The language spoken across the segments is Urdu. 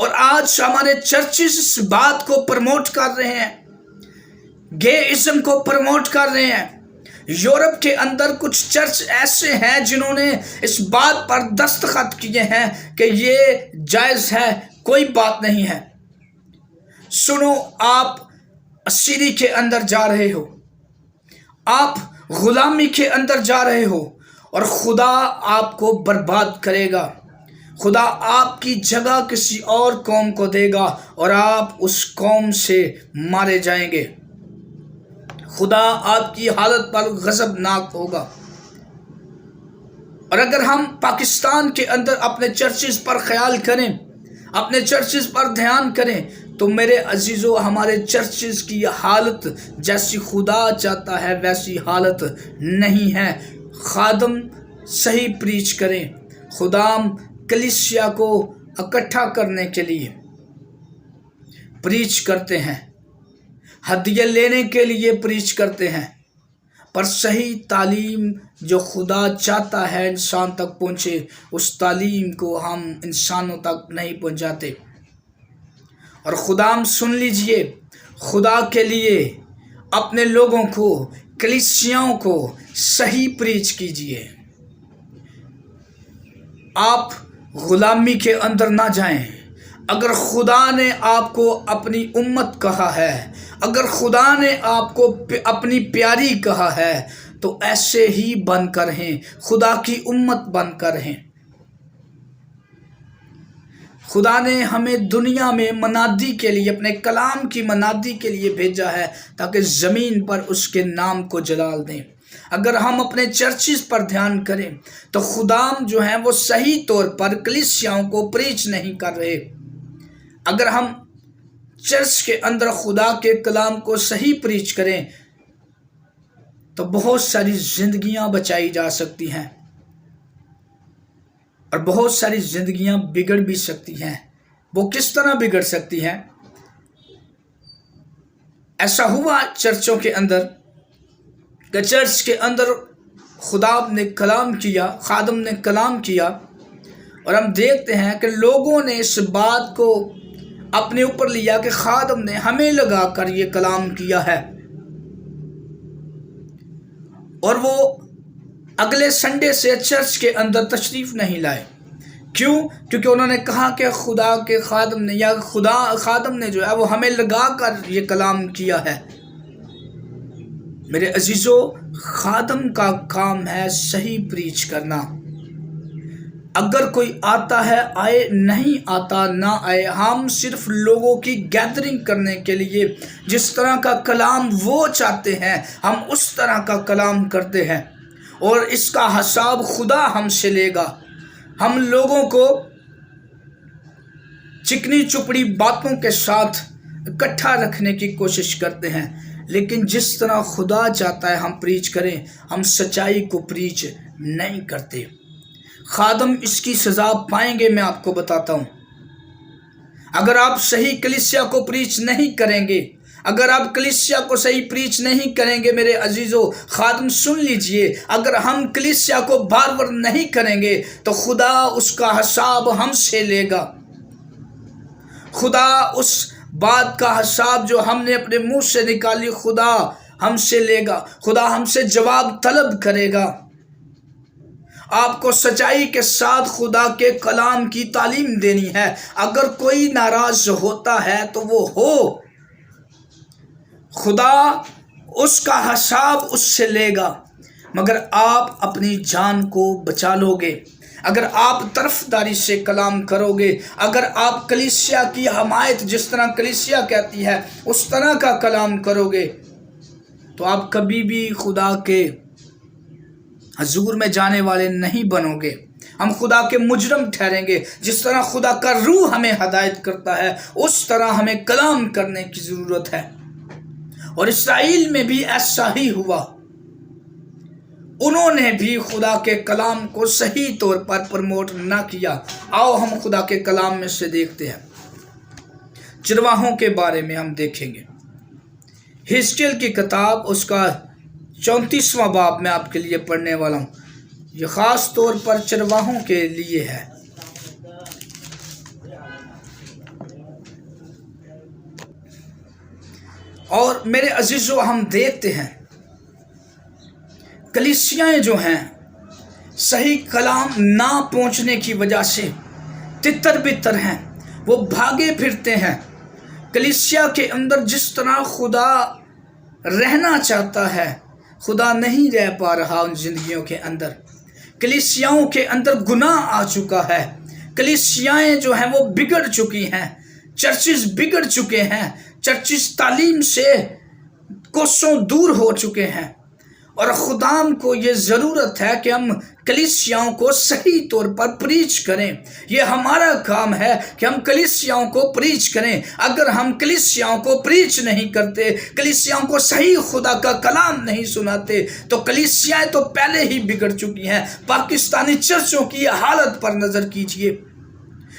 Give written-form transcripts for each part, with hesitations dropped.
اور آج ہمارے چرچز اس بات کو پروموٹ کر رہے ہیں، گے ازم کو پروموٹ کر رہے ہیں۔ یورپ کے اندر کچھ چرچ ایسے ہیں جنہوں نے اس بات پر دستخط کیے ہیں کہ یہ جائز ہے، کوئی بات نہیں ہے۔ سنو، آپ اسیری کے اندر جا رہے ہو، آپ غلامی کے اندر جا رہے ہو، اور خدا آپ کو برباد کرے گا۔ خدا آپ کی جگہ کسی اور قوم کو دے گا اور آپ اس قوم سے مارے جائیں گے۔ خدا آپ کی حالت پر غضبناک ہوگا۔ اور اگر ہم پاکستان کے اندر اپنے چرچز پر خیال کریں، اپنے چرچز پر دھیان کریں، تو میرے عزیزو، ہمارے چرچز کی حالت جیسی خدا چاہتا ہے ویسی حالت نہیں ہے۔ خادم صحیح پریچ کریں، خدام کلیسیا کو اکٹھا کرنے کے لیے پریچ کرتے ہیں، ہدیے لینے کے لیے پریچ کرتے ہیں، پر صحیح تعلیم جو خدا چاہتا ہے انسان تک پہنچے، اس تعلیم کو ہم انسانوں تک نہیں پہنچاتے۔ اور خدام سن لیجئے، خدا کے لیے اپنے لوگوں کو، کلیسیاؤں کو صحیح پریچ کیجئے۔ آپ غلامی کے اندر نہ جائیں۔ اگر خدا نے آپ کو اپنی امت کہا ہے، اگر خدا نے آپ کو اپنی پیاری کہا ہے، تو ایسے ہی بن کر رہیں، خدا کی امت بن کر رہیں۔ خدا نے ہمیں دنیا میں منادی کے لیے، اپنے کلام کی منادی کے لیے بھیجا ہے تاکہ زمین پر اس کے نام کو جلال دیں۔ اگر ہم اپنے چرچز پر دھیان کریں تو خدام جو ہیں وہ صحیح طور پر کلیسیاؤں کو پریچ نہیں کر رہے۔ اگر ہم چرچ کے اندر خدا کے کلام کو صحیح پریچ کریں تو بہت ساری زندگیاں بچائی جا سکتی ہیں، اور بہت ساری زندگیاں بگڑ بھی سکتی ہیں۔ وہ کس طرح بگڑ سکتی ہیں؟ ایسا ہوا چرچوں کے اندر کہ چرچ کے اندر خدا نے کلام کیا، خادم نے کلام کیا، اور ہم دیکھتے ہیں کہ لوگوں نے اس بات کو اپنے اوپر لیا کہ خادم نے ہمیں لگا کر یہ کلام کیا ہے، اور وہ اگلے سنڈے سے چرچ کے اندر تشریف نہیں لائے۔ کیوں؟ کیونکہ انہوں نے کہا کہ خدا کے خادم نے، یا خادم نے جو ہے وہ ہمیں لگا کر یہ کلام کیا ہے۔ میرے عزیزو، خادم کا کام ہے صحیح پریچ کرنا۔ اگر کوئی آتا ہے آئے، نہیں آتا نہ آئے، ہم صرف لوگوں کی گیدرنگ کرنے کے لیے جس طرح کا کلام وہ چاہتے ہیں ہم اس طرح کا کلام کرتے ہیں، اور اس کا حساب خدا ہم سے لے گا۔ ہم لوگوں کو چکنی چپڑی باتوں کے ساتھ اکٹھا رکھنے کی کوشش کرتے ہیں، لیکن جس طرح خدا چاہتا ہے ہم پریچ کریں، ہم سچائی کو پریچ نہیں کرتے۔ خادم اس کی سزا پائیں گے، میں آپ کو بتاتا ہوں۔ اگر آپ صحیح کلیسیا کو پریچ نہیں کریں گے، اگر آپ کلیسیا کو صحیح پریچ نہیں کریں گے، میرے عزیزو، خادم سن لیجئے، اگر ہم کلیسیا کو بار نہیں کریں گے تو خدا اس کا حساب ہم سے لے گا۔ خدا اس بات کا حساب جو ہم نے اپنے منہ سے نکالی، خدا ہم سے لے گا، خدا ہم سے جواب طلب کرے گا۔ آپ کو سچائی کے ساتھ خدا کے کلام کی تعلیم دینی ہے۔ اگر کوئی ناراض ہوتا ہے تو وہ ہو، خدا اس کا حساب اس سے لے گا، مگر آپ اپنی جان کو بچا لو گے اگر آپ طرفداری سے کلام کرو گے، اگر آپ کلیسیا کی حمایت جس طرح کلیسیا کہتی ہے اس طرح کا کلام کرو گے، تو آپ کبھی بھی خدا کے حضور میں جانے والے نہیں بنو گے۔ ہم خدا کے مجرم ٹھہریں گے۔ جس طرح خدا کا روح ہمیں ہدایت کرتا ہے اس طرح ہمیں کلام کرنے کی ضرورت ہے۔ اور اسرائیل میں بھی ایسا ہی ہوا، انہوں نے بھی خدا کے کلام کو صحیح طور پر پروموٹ نہ کیا۔ آؤ ہم خدا کے کلام میں سے دیکھتے ہیں۔ چرواہوں کے بارے میں ہم دیکھیں گے۔ حزقیل کی کتاب اس کا 34واں باب میں آپ کے لیے پڑھنے والا ہوں۔ یہ خاص طور پر چرواہوں کے لیے ہے۔ اور میرے عزیزو ہم دیکھتے ہیں کلیسیاں جو ہیں صحیح کلام نہ پہنچنے کی وجہ سے تتر بتر ہیں، وہ بھاگے پھرتے ہیں۔ کلیسیا کے اندر جس طرح خدا رہنا چاہتا ہے خدا نہیں رہ پا رہا ان زندگیوں کے اندر۔ کلیسیاؤں کے اندر گناہ آ چکا ہے، کلیسیائیں جو ہیں وہ بگڑ چکی ہیں، چرچز بگڑ چکے ہیں، چرچز تعلیم سے کوسوں دور ہو چکے ہیں، اور خدام کو یہ ضرورت ہے کہ ہم کلیسیاؤں کو صحیح طور پر پریچ کریں۔ یہ ہمارا کام ہے کہ ہم کلیسیاؤں کو پریچ کریں۔ اگر ہم کلیسیاؤں کو پریچ نہیں کرتے، کلیسیاؤں کو صحیح خدا کا کلام نہیں سناتے، تو کلیسیاں تو پہلے ہی بگڑ چکی ہیں۔ پاکستانی چرچوں کی حالت پر نظر کیجئے،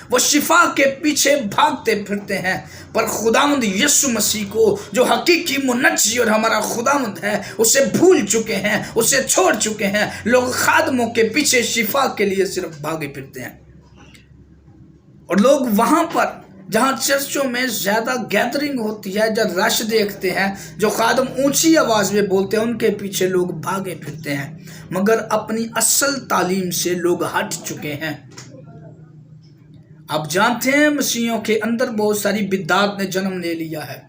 وہ شفا کے پیچھے بھاگتے پھرتے ہیں، پر خداوند یسوع مسیح کو جو حقیقی منجی اور ہمارا خداوند ہے اسے بھول چکے ہیں، اسے چھوڑ چکے ہیں۔ لوگ خادموں کے پیچھے شفا کے لیے صرف بھاگے پھرتے ہیں، اور لوگ وہاں پر جہاں چرچوں میں زیادہ گیدرنگ ہوتی ہے، جب رش دیکھتے ہیں، جو خادم اونچی آواز میں بولتے ہیں ان کے پیچھے لوگ بھاگے پھرتے ہیں، مگر اپنی اصل تعلیم سے لوگ ہٹ چکے ہیں۔ آپ جانتے ہیں مسیحیوں کے اندر بہت ساری بدعات نے جنم لے لیا ہے۔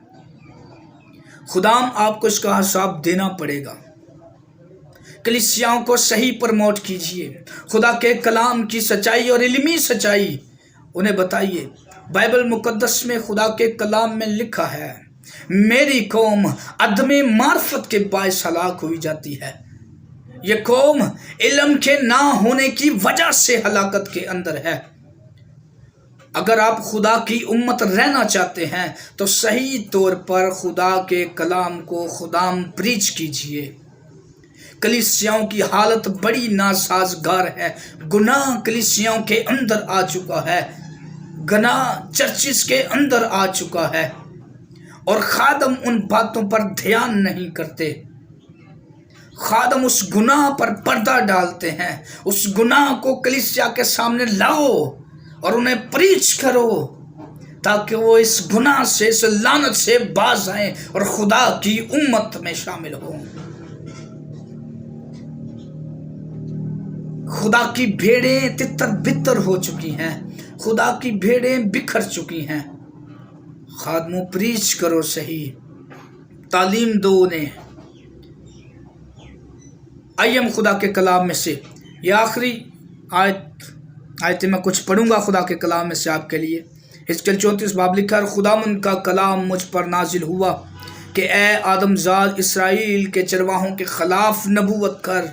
خدام آپ کو اس کا حساب دینا پڑے گا۔ کلیسیاؤں کو صحیح پروموٹ کیجئے، خدا کے کلام کی سچائی اور علمی سچائی انہیں بتائیے۔ بائبل مقدس میں خدا کے کلام میں لکھا ہے میری قوم عدم معرفت کے باعث ہلاک ہوئی جاتی ہے۔ یہ قوم علم کے نہ ہونے کی وجہ سے ہلاکت کے اندر ہے۔ اگر آپ خدا کی امت رہنا چاہتے ہیں تو صحیح طور پر خدا کے کلام کو خدام پریچ کیجئے۔ کلیسیاؤں کی حالت بڑی ناسازگار ہے، گناہ کلیسیاؤں کے اندر آ چکا ہے، گناہ چرچز کے اندر آ چکا ہے، اور خادم ان باتوں پر دھیان نہیں کرتے۔ خادم اس گناہ پر پردہ ڈالتے ہیں، اس گناہ کو کلیسیا کے سامنے لاؤ اور انہیں پریچ کرو تاکہ وہ اس گناہ سے، اس لعنت سے باز آئیں اور خدا کی امت میں شامل ہوں۔ خدا کی بھیڑیں تتر بتر ہو چکی ہیں، خدا کی بھیڑیں بکھر چکی ہیں۔ خادموں پریچ کرو، صحیح تعلیم دو انہیں۔ آئیے ہم خدا کے کلام میں سے یہ آخری آیت میں کچھ پڑھوں گا خدا کے کلام میں سے آپ کے لیے۔ حزقیل 34 باب لکھا ہے، خداوند کا کلام مجھ پر نازل ہوا کہ اے آدم زاد اسرائیل کے چرواہوں کے خلاف نبوت کر،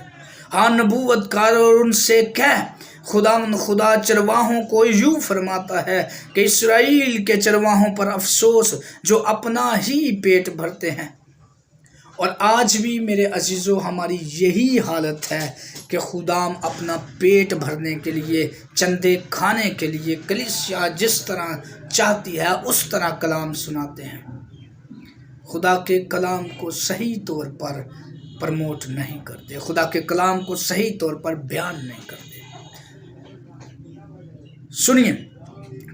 ہاں نبوت کر اور ان سے کہہ خداوند خدا چرواہوں کو یوں فرماتا ہے کہ اسرائیل کے چرواہوں پر افسوس جو اپنا ہی پیٹ بھرتے ہیں۔ اور آج بھی میرے عزیزو ہماری یہی حالت ہے کہ خدام اپنا پیٹ بھرنے کے لیے، چندے کھانے کے لیے کلیسیا جس طرح چاہتی ہے اس طرح کلام سناتے ہیں، خدا کے کلام کو صحیح طور پر پروموٹ نہیں کرتے، خدا کے کلام کو صحیح طور پر بیان نہیں کرتے۔ سنیے،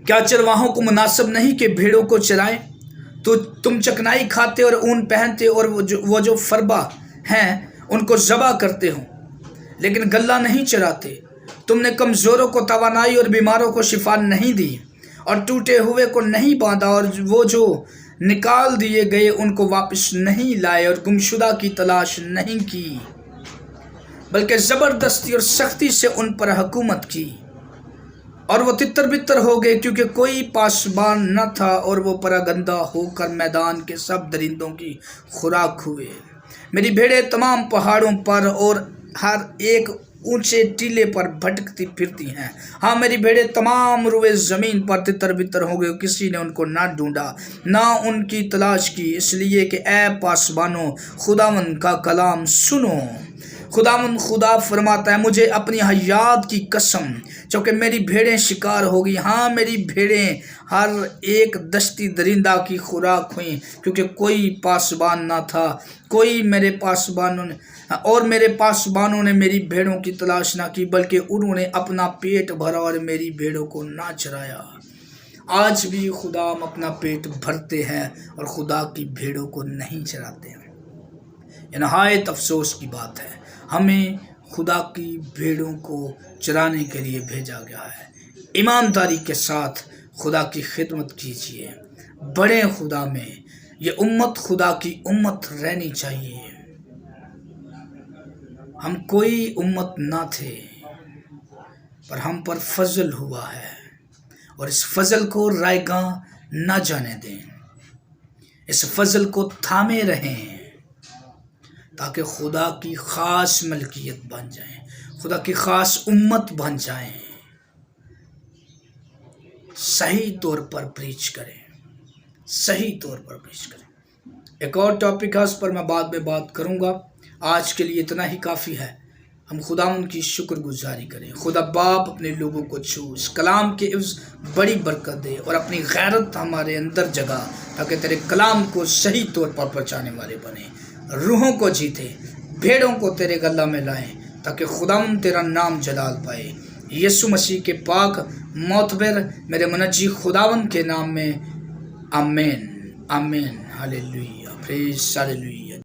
کیا چرواہوں کو مناسب نہیں کہ بھیڑوں کو چرائیں؟ تو تم چکنائی کھاتے اور اون پہنتے اور وہ جو فربا ہیں ان کو ذبح کرتے ہو، لیکن غلہ نہیں چراتے۔ تم نے کمزوروں کو توانائی اور بیماروں کو شفا نہیں دی، اور ٹوٹے ہوئے کو نہیں باندھا، اور وہ جو نکال دیے گئے ان کو واپس نہیں لائے، اور گمشدہ کی تلاش نہیں کی، بلکہ زبردستی اور سختی سے ان پر حکومت کی، اور وہ تتر بتر ہو گئے کیونکہ کوئی پاسبان نہ تھا، اور وہ پراگندہ ہو کر میدان کے سب درندوں کی خوراک ہوئے۔ میری بھیڑیں تمام پہاڑوں پر اور ہر ایک اونچے ٹیلے پر بھٹکتی پھرتی ہیں، ہاں میری بھیڑیں تمام روئے زمین پر تتر بتر ہو گئے، کسی نے ان کو نہ ڈھونڈا نہ ان کی تلاش کی، اس لیے کہ اے پاسبانوں خداوند کا کلام سنو۔ خداوند خدا فرماتا ہے، مجھے اپنی حیات کی قسم، چونکہ میری بھیڑیں شکار ہوگی، ہاں میری بھیڑیں ہر ایک دشتی درندہ کی خوراک ہوئیں، کیونکہ کوئی پاسبان نہ تھا، کوئی میرے پاسبانوں نے میری بھیڑوں کی تلاش نہ کی، بلکہ انہوں نے اپنا پیٹ بھرا اور میری بھیڑوں کو نہ چرایا۔ آج بھی خدا ہم اپنا پیٹ بھرتے ہیں اور خدا کی بھیڑوں کو نہیں چراتے ہیں۔ یہ نہایت افسوس کی بات ہے۔ ہمیں خدا کی بھیڑوں کو چرانے کے لیے بھیجا گیا ہے۔ ایمانداری کے ساتھ خدا کی خدمت کیجیے، بڑے خدا میں۔ یہ امت خدا کی امت رہنی چاہیے۔ ہم کوئی امت نہ تھے، پر ہم پر فضل ہوا ہے، اور اس فضل کو رائے گاں نہ جانے دیں۔ اس فضل کو تھامے رہیں تاکہ خدا کی خاص ملکیت بن جائیں، خدا کی خاص امت بن جائیں۔ صحیح طور پر پریچ کریں، صحیح طور پر پریچ کریں۔ ایک اور ٹاپک ہے، اس پر میں بعد میں بات کروں گا۔ آج کے لیے اتنا ہی کافی ہے۔ ہم خدا ان کی شکر گزاری کریں۔ خدا باپ اپنے لوگوں کو چھو، اس کلام کے عوض بڑی برکت دے، اور اپنی غیرت ہمارے اندر جگا تاکہ تیرے کلام کو صحیح طور پر پہنچانے والے بنیں، روحوں کو جیتے، بھیڑوں کو تیرے گلہ میں لائیں تاکہ خدا تیرا نام جلال پائے۔ یسوع مسیح کے پاک معتبر میرے منجی خداوند کے نام میں آمین، آمین، ہاللیلویہ، پریز ہاللیلویہ۔